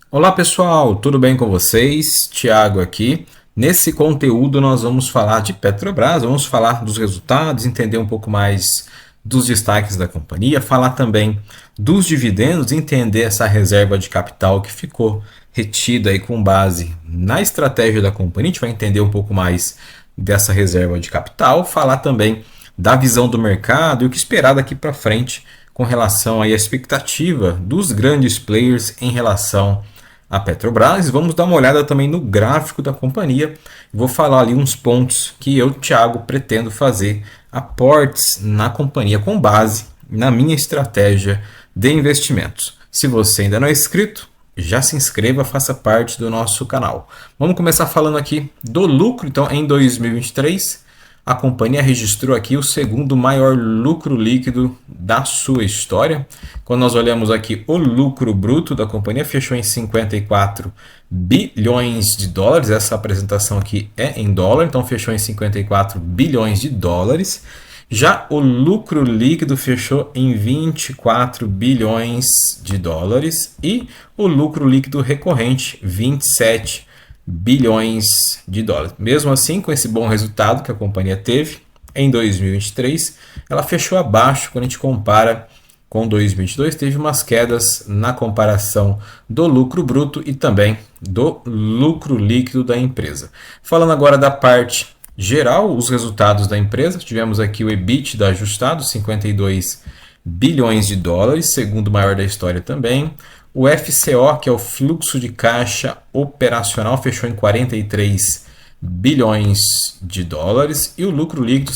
Olá pessoal, tudo bem com vocês? Thiago aqui. Nesse conteúdo nós vamos falar de Petrobras, vamos falar dos resultados, entender um pouco mais dos destaques da companhia, falar também dos dividendos, entender essa reserva de capital que ficou retida aí com base na estratégia da companhia. A gente vai entender um pouco mais dessa reserva de capital, falar também da visão do mercado e o que esperar daqui para frente com relação aí à expectativa dos grandes players em relação a Petrobras. Vamos dar uma olhada também no gráfico da companhia. Vou falar ali uns pontos que eu, Thiago, pretendo fazer aportes na companhia com base na minha estratégia de investimentos. Se você ainda não é inscrito, já se inscreva, faça parte do nosso canal. Vamos começar falando aqui do lucro. Então, em 2023, a companhia registrou aqui o segundo maior lucro líquido da sua história. Quando nós olhamos aqui o lucro bruto da companhia, fechou em 54 bilhões de dólares. Essa apresentação aqui é em dólar, então fechou em 54 bilhões de dólares. Já o lucro líquido fechou em 24 bilhões de dólares e o lucro líquido recorrente 27 bilhões de dólares. Mesmo assim, com esse bom resultado que a companhia teve em 2023, ela fechou abaixo quando a gente compara com 2022. Teve umas quedas na comparação do lucro bruto e também do lucro líquido da empresa. Falando agora da parte geral, os resultados da empresa, tivemos aqui o EBITDA ajustado, 52 bilhões de dólares, segundo maior da história também. O FCO, que é o fluxo de caixa operacional, fechou em 43 bilhões de dólares e o lucro líquido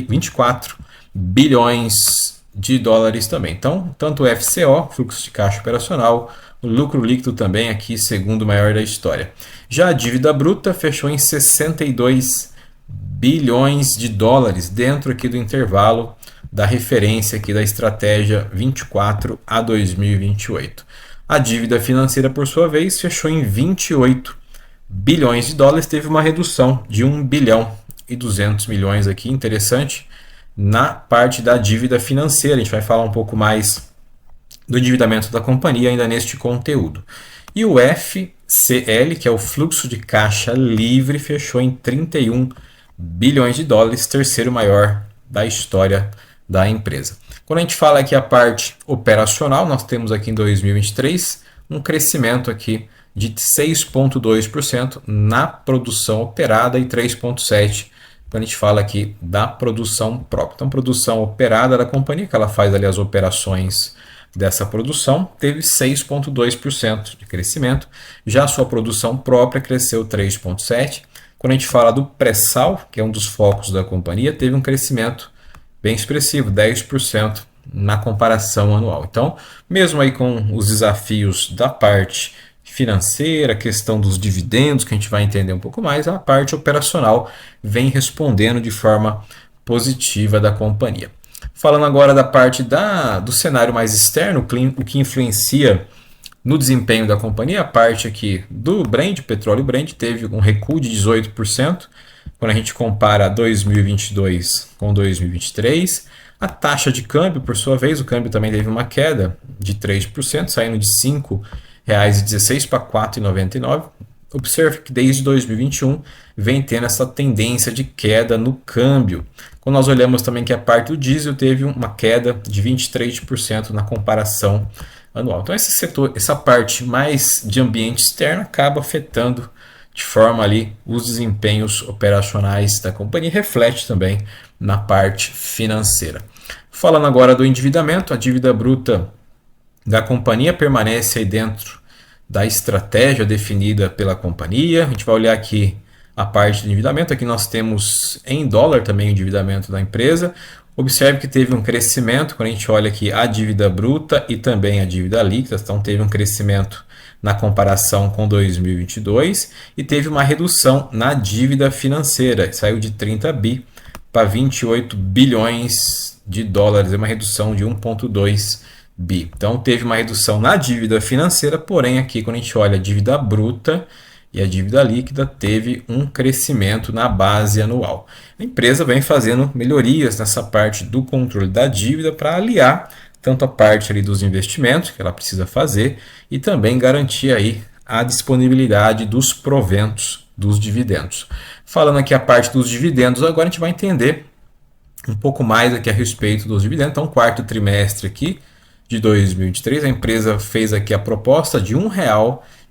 24 bilhões de dólares também. Então, tanto o FCO, fluxo de caixa operacional, o lucro líquido também aqui, segundo maior da história. Já a dívida bruta fechou em 62 bilhões de dólares, dentro aqui do intervalo da referência aqui da estratégia 24 a 2028. A dívida financeira, por sua vez, fechou em 28 bilhões de dólares, teve uma redução de 1 bilhão e 200 milhões aqui, interessante, na parte da dívida financeira. A gente vai falar um pouco mais do endividamento da companhia ainda neste conteúdo. E o FCL, que é o fluxo de caixa livre, fechou em 31 bilhões de dólares, terceiro maior da história da empresa. Quando a gente fala aqui a parte operacional, nós temos aqui em 2023 um crescimento aqui de 6,2% na produção operada e 3,7% quando a gente fala aqui da produção própria. Então, produção operada da companhia, que ela faz ali as operações dessa produção, teve 6,2% de crescimento. Já a sua produção própria cresceu 3,7%. Quando a gente fala do pré-sal, que é um dos focos da companhia, teve um crescimento bem expressivo, 10% na comparação anual. Então, mesmo aí com os desafios da parte financeira, a questão dos dividendos, que a gente vai entender um pouco mais, a parte operacional vem respondendo de forma positiva da companhia. Falando agora da parte do cenário mais externo, o que influencia no desempenho da companhia, a parte aqui do Brent, petróleo Brent, teve um recuo de 18%, quando a gente compara 2022 com 2023. A taxa de câmbio, por sua vez, o câmbio também teve uma queda de 3%, saindo de R$ 5,16 para R$ 4,99. Observe que desde 2021 vem tendo essa tendência de queda no câmbio. Quando nós olhamos também que a parte do diesel teve uma queda de 23% na comparação anual. Então esse setor, essa parte mais de ambiente externo acaba afetando de forma ali os desempenhos operacionais da companhia, reflete também na parte financeira. Falando agora do endividamento, a dívida bruta da companhia permanece aí dentro da estratégia definida pela companhia. A gente vai olhar aqui a parte do endividamento. Aqui nós temos em dólar também o endividamento da empresa. Observe que teve um crescimento quando a gente olha aqui a dívida bruta e também a dívida líquida. Então teve um crescimento na comparação com 2022 e teve uma redução na dívida financeira. Saiu de 30 bi para 28 bilhões de dólares. É uma redução de 1,2 bi. Então teve uma redução na dívida financeira, porém aqui quando a gente olha a dívida bruta e a dívida líquida, teve um crescimento na base anual. A empresa vem fazendo melhorias nessa parte do controle da dívida para aliar tanto a parte ali dos investimentos que ela precisa fazer e também garantir aí a disponibilidade dos proventos dos dividendos. Falando aqui a parte dos dividendos, agora a gente vai entender um pouco mais aqui a respeito dos dividendos. Então, quarto trimestre aqui de 2023, a empresa fez aqui a proposta de R$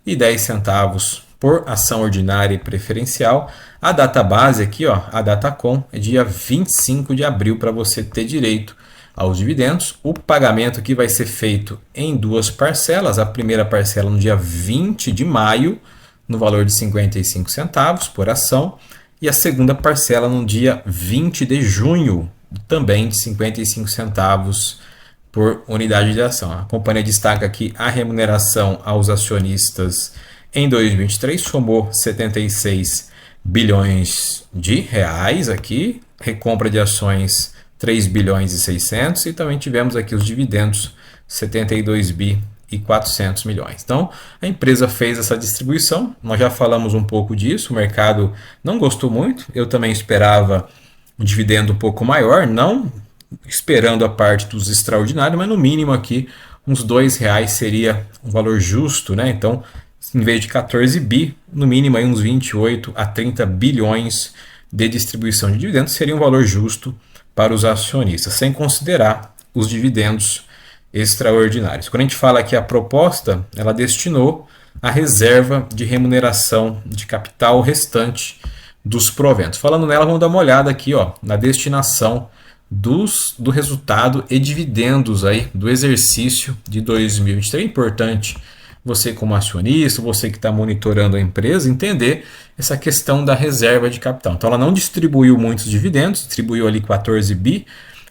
1,10 por ação ordinária e preferencial. A data base aqui, ó, a Datacom, é dia 25 de abril para você ter direito aos dividendos. O pagamento aqui vai ser feito em duas parcelas. A primeira parcela no dia 20 de maio, no valor de 55 centavos por ação. E a segunda parcela no dia 20 de junho, também de 55 centavos por unidade de ação. A companhia destaca aqui a remuneração aos acionistas em 2023, somou 76 bilhões de reais aqui, recompra de ações 3 bilhões e 600 e também tivemos aqui os dividendos 72 bi e 400 milhões. Então, a empresa fez essa distribuição, nós já falamos um pouco disso, o mercado não gostou muito, eu também esperava um dividendo um pouco maior, não esperando a parte dos extraordinários, mas no mínimo aqui uns R$2 seria um valor justo, né? Então, em vez de 14 bi, no mínimo aí uns 28 a 30 bilhões de distribuição de dividendos seria um valor justo para os acionistas, sem considerar os dividendos extraordinários. Quando a gente fala que a proposta, ela destinou a reserva de remuneração de capital restante dos proventos. Falando nela, vamos dar uma olhada aqui, ó, na destinação do resultado e dividendos aí do exercício de 2023. É importante você como acionista, você que está monitorando a empresa, entender essa questão da reserva de capital. Então ela não distribuiu muitos dividendos, distribuiu ali 14 bi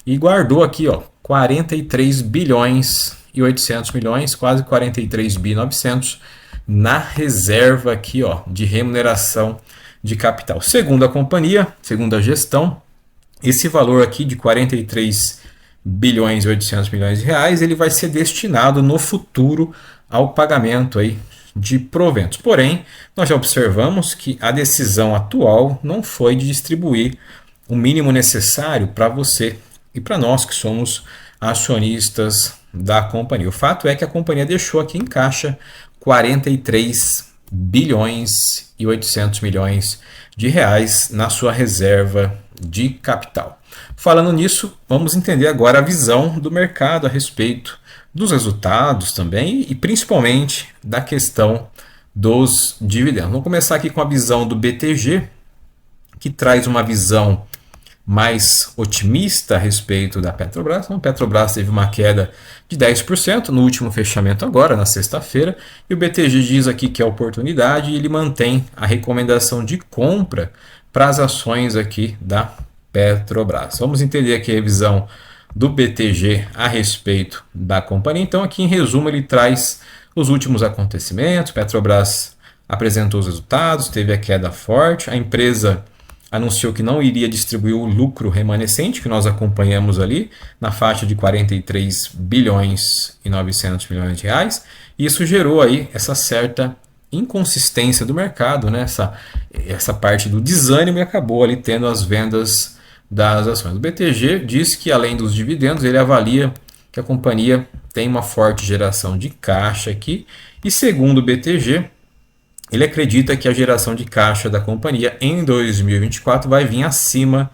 e guardou aqui, ó, 43 bilhões e 800 milhões, quase 43 bi 900 na reserva aqui, ó, de remuneração de capital. Segundo a companhia, segundo a gestão, esse valor aqui de 43 bilhões e 800 milhões de reais, ele vai ser destinado no futuro ao pagamento aí de proventos. Porém, nós já observamos que a decisão atual não foi de distribuir o mínimo necessário para você e para nós que somos acionistas da companhia. O fato é que a companhia deixou aqui em caixa 43 bilhões e 800 milhões de reais na sua reserva de capital. Falando nisso, vamos entender agora a visão do mercado a respeito dos resultados também e principalmente da questão dos dividendos. Vamos começar aqui com a visão do BTG, que traz uma visão mais otimista a respeito da Petrobras. Então, a Petrobras teve uma queda de 10% no último fechamento agora, na sexta-feira, e o BTG diz aqui que é oportunidade e ele mantém a recomendação de compra para as ações aqui da Petrobras. Vamos entender aqui a visão do BTG a respeito da companhia. Então, aqui em resumo, ele traz os últimos acontecimentos. Petrobras apresentou os resultados, teve a queda forte, a empresa anunciou que não iria distribuir o lucro remanescente, que nós acompanhamos ali, na faixa de 43 bilhões e 900 milhões de reais. E isso gerou aí essa certa inconsistência do mercado, né? Essa parte do desânimo, e acabou ali tendo as vendas das ações. O BTG diz que, além dos dividendos, ele avalia que a companhia tem uma forte geração de caixa aqui, e segundo o BTG, ele acredita que a geração de caixa da companhia em 2024 vai vir acima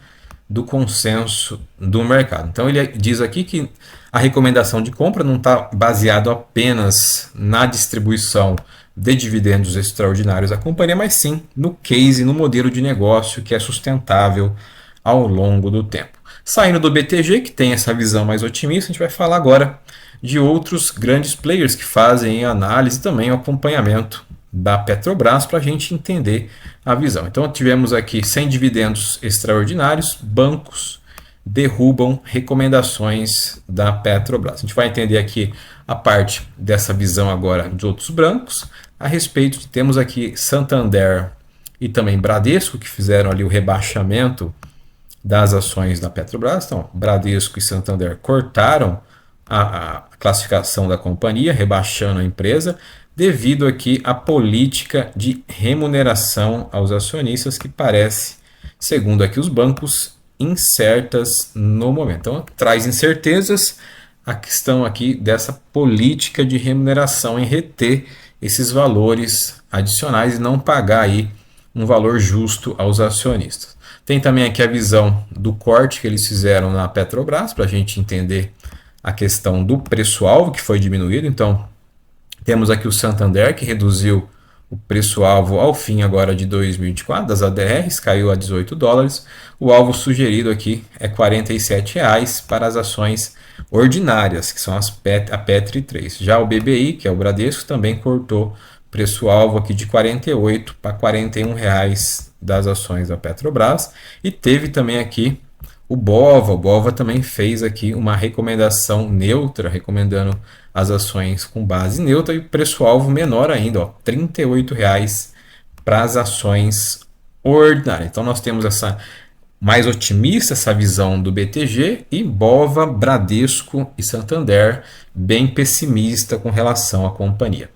do consenso do mercado. Então ele diz aqui que a recomendação de compra não está baseado apenas na distribuição de dividendos extraordinários da companhia, mas sim no case, no modelo de negócio que é sustentável ao longo do tempo. Saindo do BTG, que tem essa visão mais otimista, a gente vai falar agora de outros grandes players que fazem análise e também o acompanhamento da Petrobras para a gente entender a visão. Então tivemos aqui, sem dividendos extraordinários, bancos derrubam recomendações da Petrobras. A gente vai entender aqui a parte dessa visão agora de outros bancos a respeito de, temos aqui Santander e também Bradesco, que fizeram ali o rebaixamento das ações da Petrobras. Então, Bradesco e Santander cortaram a classificação da companhia, rebaixando a empresa, devido aqui à política de remuneração aos acionistas, que parece, segundo aqui os bancos, incertas no momento. Então, traz incertezas a questão aqui dessa política de remuneração em reter esses valores adicionais e não pagar aí um valor justo aos acionistas. Tem também aqui a visão do corte que eles fizeram na Petrobras, para a gente entender a questão do preço-alvo que foi diminuído. Então, temos aqui o Santander, que reduziu o preço-alvo ao fim agora de 2024, das ADRs, caiu a 18 dólares. O alvo sugerido aqui é R$ 47,00 para as ações ordinárias, que são a Petri 3. Já o BBI, que é o Bradesco, também cortou preço-alvo aqui de 48 para R$ 41,00 das ações da Petrobras. E teve também aqui o BOVA também fez aqui uma recomendação neutra, recomendando as ações com base neutra e preço-alvo menor ainda, R$ 38,00 para as ações ordinárias. Então nós temos essa mais otimista, essa visão do BTG, e BOVA, Bradesco e Santander bem pessimista com relação à companhia.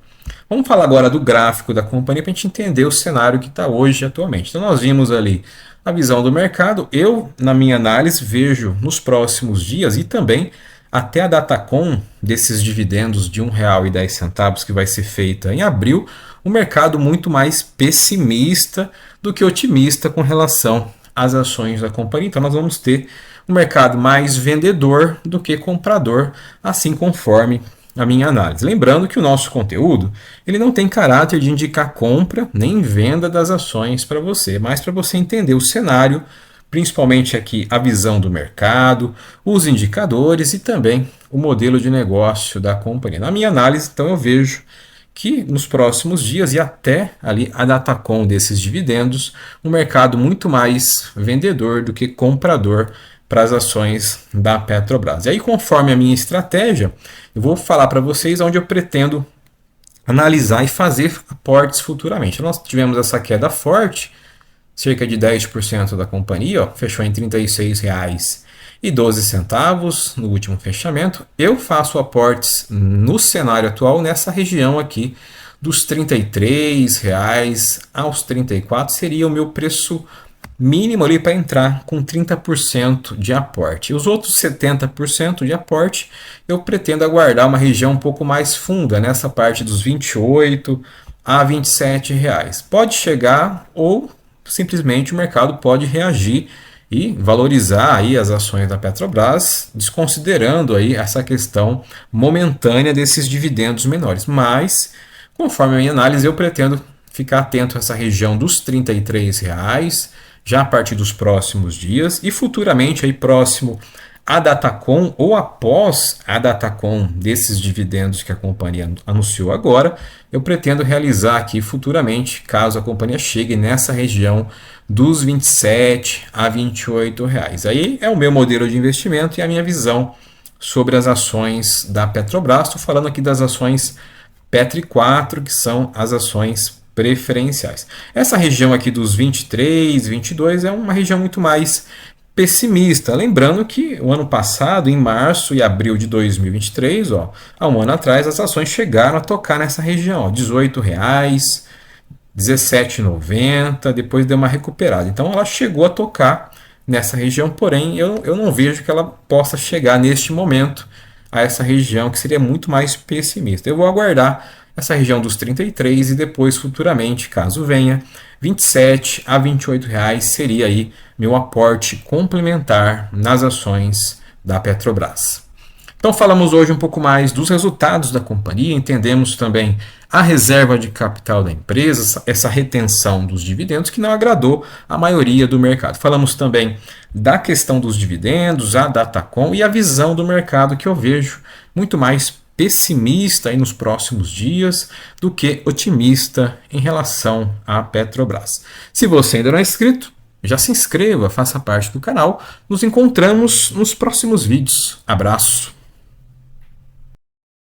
Vamos falar agora do gráfico da companhia para a gente entender o cenário que está hoje atualmente. Então nós vimos ali a visão do mercado. Eu, na minha análise, vejo nos próximos dias e também até a Datacom desses dividendos de R$ 1,10 que vai ser feita em abril, o mercado muito mais pessimista do que otimista com relação às ações da companhia. Então nós vamos ter um mercado mais vendedor do que comprador, assim conforme a minha análise. Lembrando que o nosso conteúdo ele não tem caráter de indicar compra nem venda das ações para você, mas para você entender o cenário, principalmente aqui a visão do mercado, os indicadores e também o modelo de negócio da companhia. Na minha análise, então, eu vejo que nos próximos dias e até ali a Datacom desses dividendos, um mercado muito mais vendedor do que comprador para as ações da Petrobras. E aí, conforme a minha estratégia, eu vou falar para vocês onde eu pretendo analisar e fazer aportes futuramente. Nós tivemos essa queda forte, cerca de 10% da companhia, ó, fechou em R$ 36,12 no último fechamento. Eu faço aportes no cenário atual nessa região aqui dos R$ 33,00 aos R$ 34,00 seria o meu preço mínimo ali para entrar com 30% de aporte. E os outros 70% de aporte eu pretendo aguardar uma região um pouco mais funda, nessa parte dos R$ 28 a R$ 27,00. Pode chegar ou simplesmente o mercado pode reagir e valorizar aí as ações da Petrobras, desconsiderando aí essa questão momentânea desses dividendos menores. Mas, conforme a minha análise, eu pretendo ficar atento a essa região dos R$ 33,00, já a partir dos próximos dias e futuramente aí próximo a Datacom ou após a Datacom desses dividendos que a companhia anunciou agora, eu pretendo realizar aqui futuramente, caso a companhia chegue nessa região dos R$ 27 a R$ 28,00. Aí é o meu modelo de investimento e a minha visão sobre as ações da Petrobras. Estou falando aqui das ações Petri 4, que são as ações preferenciais. Essa região aqui dos 23, 22 é uma região muito mais pessimista. Lembrando que o ano passado, em março e abril de 2023, ó, há um ano atrás, as ações chegaram a tocar nessa região, ó, R$ 18,00, R$ 17,90, depois deu uma recuperada. Então ela chegou a tocar nessa região, porém eu não vejo que ela possa chegar neste momento a essa região que seria muito mais pessimista. Eu vou aguardar essa região dos 33 e depois futuramente, caso venha, R$ 27 a R$ 28,00 seria aí meu aporte complementar nas ações da Petrobras. Então falamos hoje um pouco mais dos resultados da companhia, entendemos também a reserva de capital da empresa, essa retenção dos dividendos que não agradou a maioria do mercado. Falamos também da questão dos dividendos, a Datacom e a visão do mercado que eu vejo muito mais pessimista aí nos próximos dias do que otimista em relação à Petrobras. Se você ainda não é inscrito, já se inscreva, faça parte do canal. Nos encontramos nos próximos vídeos. Abraço!